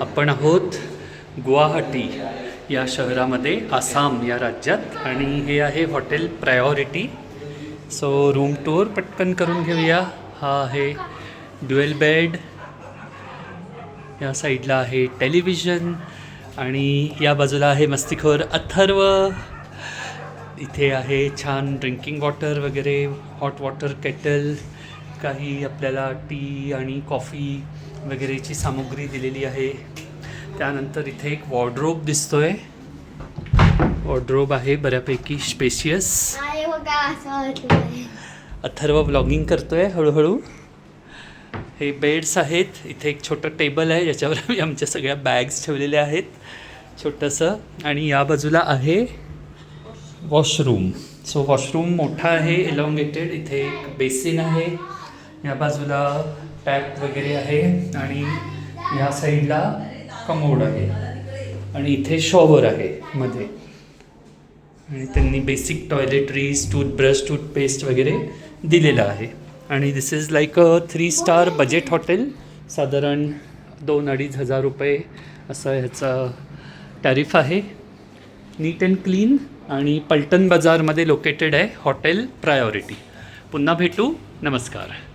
आपण आहोत गुवाहाटी या शहरामध्ये, आसाम या राज्यात, आणि हे आहे hotel priority. So room tour पटकन करून घेऊया. हा आहे ड्युएल बेड, या साईडला आहे टेलिव्हिजन, आणि या बाजूला आहे मस्तीखोर अथर्व. इथे आहे छान ड्रिंकिंग वॉटर वगैरे, हॉट वॉटर केटल, काही आपल्याला टी आणि कॉफी वगैरेची सामुग्री दिलेली आहे. त्यानंतर इथे एक वॉर्डरोब दिसतोय. वॉर्डरोब आहे बऱ्यापैकी स्पेशियस. अथर्व व्लॉगिंग करतोय हळूहळू. हे बेड्स आहेत. इथे एक छोटं टेबल आहे ज्याच्यावर आम्ही आमच्या सगळ्या बॅग्स ठेवलेल्या आहेत छोटंसं. आणि या बाजूला आहे वॉशरूम. सो वॉशरूम मोठा आहे, एलॉंगेटेड. इथे एक बेसिन आहे, या बाजूला टॅप वगैरे आहे, आणि या साईडला कमोड आहे, आणि इथे शॉवर आहे मध्ये. आणि त्यांनी बेसिक टॉयलेटरीज, टूथब्रश, टूथपेस्ट वगैरे दिलेलं आहे. आणि this is like a 3 star budget hotel. साधारण 2-2.5 हजार रुपये असं ह्याचं टॅरिफ आहे. नीट अँड क्लीन, आणि पलटण बाजारमध्ये लोकेटेड आहे हॉटेल प्रायोरिटी. पुन्हा भेटू. नमस्कार.